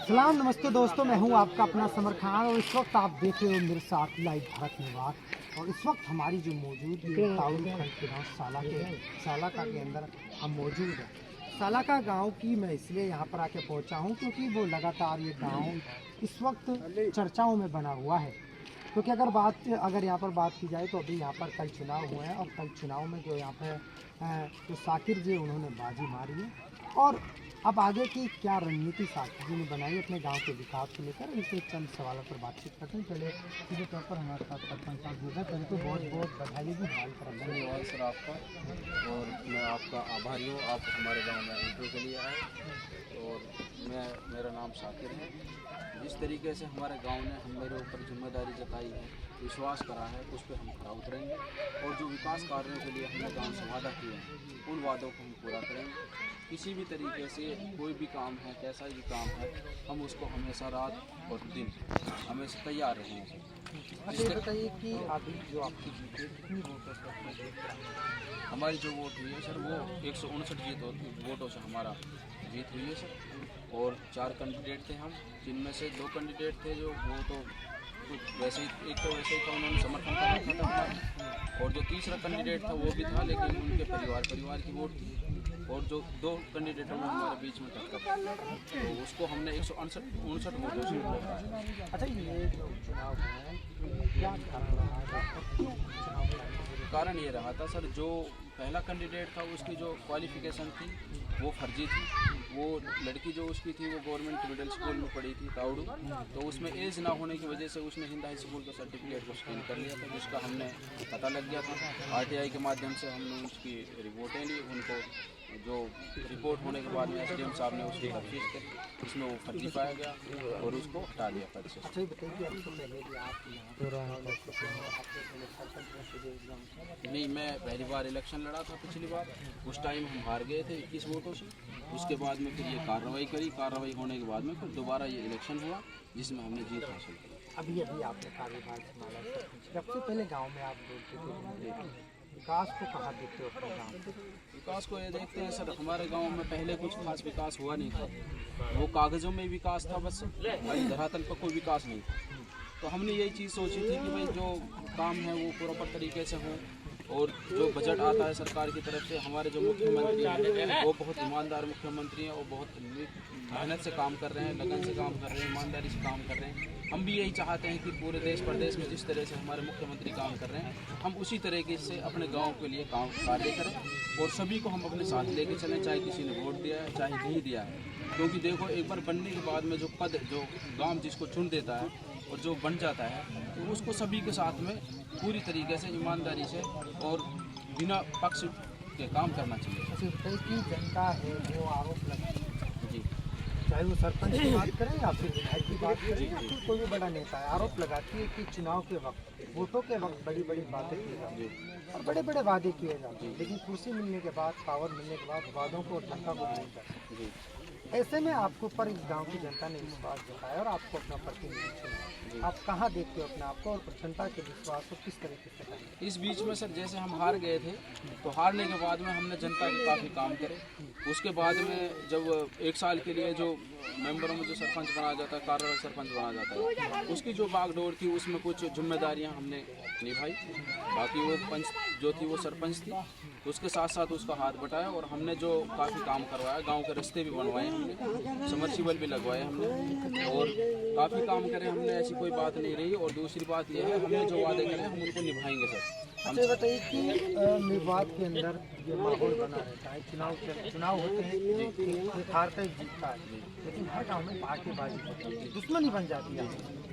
सलाम नमस्ते दोस्तों, मैं हूं आपका अपना समर खान और इस वक्त आप देख रहे हो मेरे साथ लाइव भारत निवास। और इस वक्त हमारी जो मौजूद है ताउल खंड के गाँव सालाका के अंदर हम मौजूद हैं। सालाका गांव की मैं इसलिए यहां पर आके पहुंचा हूं क्योंकि वो लगातार ये गांव इस वक्त चर्चाओं में बना हुआ है। क्योंकि अगर यहाँ पर बात की जाए तो अभी यहाँ पर कल चुनाव हुए हैं और कल चुनाव में जो यहाँ पर जो साकिर जी उन्होंने बाजी मारी है। और अब आगे की क्या रणनीति साकिर जी ने बनाई अपने गांव के विकास को लेकर, इनसे चंद सवालों पर बातचीत करते हैं। पहले सीधे तौर पर हमारे साथ सरपंच साहब जुड़ गए। पहले तो बहुत बहुत बधाई भी हाल कर धन्यवाद सर आपका, और मैं आपका आभारी हूँ। आप हमारे गांव में इंटरव्यू के लिए आए और मेरा नाम शाकिर है। जिस तरीके से हमारे गांव ने मेरे ऊपर जिम्मेदारी जताई है, विश्वास करा है, उस पर हम खरा उतरेंगे और जो विकास कार्यों के लिए हमने गांव से वादा किए हैं उन वादों को हम पूरा करेंगे। किसी भी तरीके से कोई भी काम है, कैसा भी काम है, हम उसको हमेशा रात और दिन हमेशा तैयार रहेंगे। अच्छा, बताइए कि अभी जो आपकी जीत है कितनी वोटों से हमारी जो वोट हुई है सर वो 159 वोटों से हमारा जीत हुई है सर। और 4 कैंडिडेट थे हम, जिनमें से 2 कैंडिडेट थे जो वो तो वैसे ही, एक तो वैसे ही था, उन्होंने समर्थन कर रखा था हमारा, और जो तीसरा कैंडिडेट था वो भी था लेकिन उनके परिवार की वोट थी। और जो 2 कैंडिडेट वो हमारे बीच में टक्कर, तो उसको हमने 159 वोटों से जीता। अच्छा, ये जो चुनाव है क्या कारण रहा है? कारण ये रहा था सर, जो पहला कैंडिडेट था उसकी जो क्वालिफिकेशन थी वो फर्जी थी। वो लड़की जो उसकी थी वो गवर्नमेंट मिडिल स्कूल में पढ़ी थी ताउड़ू, तो उसमें एज ना होने की वजह से उसने हिंद हाई स्कूल का सर्टिफिकेट को स्कैन कर लिया था, जिसका हमने पता लग गया था। RTI के माध्यम से हमने उसकी रिपोर्टें ली। उनको जो रिपोर्ट होने के बाद में SDM साहब ने उसकी तफ्तीश करी, उसमें वो फर्जी पाया गया और उसको हटा दिया पद से। अच्छा, ये बताइए कि आपसे पहले भी आप नहीं, मैं पहली बार इलेक्शन लड़ा था पिछली बार, उस टाइम हम हार गए थे 21 वोटों से। उसके बाद में फिर ये कार्रवाई होने के बाद में फिर दोबारा ये इलेक्शन हुआ जिसमें हमने जीत हासिल की। अभी आपने कार्यभार संभाला, सबसे पहले गांव में आप बोलते थे विकास को कहाँ देखते हो अपने गाँव? विकास को ये देखते हैं सर, हमारे गांव में पहले कुछ खास विकास हुआ नहीं था। वो कागज़ों में विकास था बस, धरातल पर कोई विकास नहीं था। तो हमने यही चीज़ सोची थी कि भाई जो काम है वो प्रॉपर तरीके से हो, और जो बजट आता है सरकार की तरफ से, हमारे जो मुख्यमंत्री हैं वो बहुत ईमानदार मुख्यमंत्री हैं और बहुत मेहनत से काम कर रहे हैं, लगन से काम कर रहे हैं, ईमानदारी से काम कर रहे हैं। हम भी यही चाहते हैं कि पूरे देश प्रदेश में जिस तरह से हमारे मुख्यमंत्री काम कर रहे हैं, हम उसी तरीके से अपने गांव के लिए कार्य करें और सभी को हम अपने साथ लेके चलें, चाहे किसी ने वोट दिया है चाहे नहीं दिया है। क्योंकि देखो, एक बार बनने के बाद में जो पद जो गाँव जिसको चुन देता है और जो बन जाता है, तो उसको सभी के साथ में पूरी तरीके से ईमानदारी से और बिना पक्ष के काम करना चाहिए। अच्छा, की जनता है वो आरोप लगती है जी, चाहे वो सरपंच की बात करें या फिर विधायक की बात करें या फिर कोई भी बड़ा नेता है, आरोप लगाती है कि चुनाव के वक्त, वोटों के वक्त बड़ी बातें की जाती हैं और बड़े वादे किए जाते हैं, लेकिन कुर्सी मिलने के बाद, पावर मिलने के बाद वादों को ठक्का को नहीं करते। जी, ऐसे में आपके ऊपर इस गांव की जनता ने विश्वास जताया और आपको अपना प्रतिनिधि चुना। आप कहाँ देखते हो अपने आपको और जनता के विश्वास को किस तरीके से करें? इस बीच में सर जैसे हम हार गए थे, तो हारने के बाद में हमने जनता के काफ़ी काम करे। उसके बाद में जब 1 साल के लिए जो मेंबरों में जो सरपंच बनाया जाता है, कार्यवाही सरपंच बनाया जाता है, उसकी जो बागडोर थी उसमें कुछ जिम्मेदारियां हमने निभाई। बाकी वो पंच जो थी वो सरपंच थी, उसके साथ साथ उसका हाथ बटाया और हमने जो काफ़ी काम करवाया, गांव के रास्ते भी बनवाए हमने, समर्सिबल भी लगवाए हमने और काफ़ी काम करे हमने, ऐसी कोई बात नहीं रही। और दूसरी बात यह है, हमने जो वादे करे हम उनको निभाएंगे सर। अच्छा, बताइए कि मेवात के अंदर ये माहौल बना रहता है, चुनाव होते हैं, एक हारता है जीतता है, लेकिन हर गांव में पार्टीबाजी होती है, दुश्मनी बन जाती है।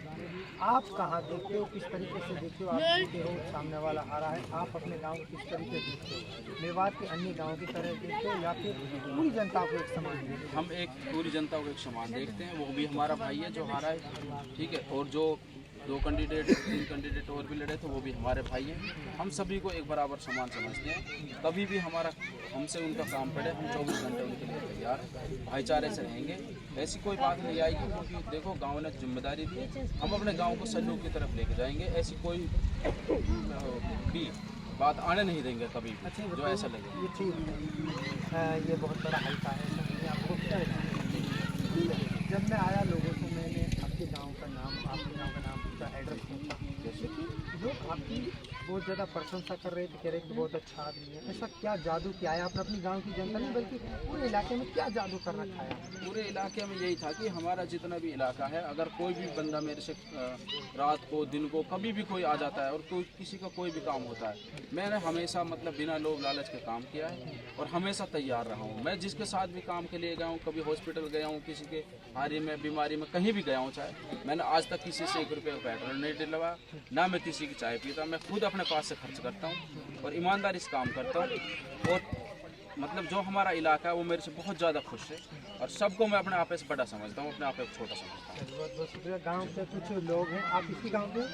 आप कहाँ देखते हो, किस तरीके से देखते हो? आप देखते हो सामने वाला हारा है, आप अपने गांव को किस तरीके से देखते हो? मेवात के अन्य गाँव की तरह देखते हो या फिर पूरी जनता को एक समान देखते हो? हम एक पूरी जनता को एक समान देखते हैं। वो भी हमारा भाई है जो हारा है, ठीक है, और जो 2 कैंडिडेट 3 कैंडिडेट और भी लड़े थे वो भी हमारे भाई हैं। हम सभी को एक बराबर समान समझते हैं। कभी भी हमसे उनका काम पड़े, हम 24 घंटे उनके लिए तैयार, भाईचारे से रहेंगे। ऐसी कोई बात नहीं आएगी, क्योंकि देखो गांव ने जिम्मेदारी दी, हम अपने गांव को सहयोग की तरफ लेके जाएंगे। ऐसी कोई भी बात आने नहीं देंगे कभी भी, जो ऐसा लगे। ये बहुत बड़ा हल्का है, आपको क्या ज़्यादा प्रशंसा कर रहे थे, कह रहे कि बहुत अच्छा आदमी है। ऐसा क्या जादू किया है आपने अपनी गांव की जनता नहीं बल्कि पूरे इलाके में क्या जादू कर रखा है? पूरे इलाके में यही था कि हमारा जितना भी इलाका है, अगर कोई भी बंदा मेरे से रात को दिन को कभी भी कोई आ जाता है और कोई किसी का कोई भी काम होता है, मैंने हमेशा मतलब बिना लोभ लालच के काम किया है और हमेशा तैयार रहा हूँ। मैं जिसके साथ भी काम के लिए गया हूँ, कभी हॉस्पिटल गया हूँ, किसी के हारी में बीमारी में कहीं भी गया हूँ, चाहे मैंने आज तक किसी से 1 रुपये का पेट्रोल नहीं डलवाया, ना मैं किसी की चाय पीता। मैं खुद अपने पास से खर्च करता हूँ और ईमानदारी से काम करता हूँ। और मतलब जो हमारा इलाका है वो मेरे से बहुत ज़्यादा खुश है और सबको मैं अपने आप से बड़ा समझता हूँ, अपने आप को छोटा समझता हूँ। बहुत बहुत शुक्रिया। गाँव के कुछ लोग हैं, आप इसी गाँव के?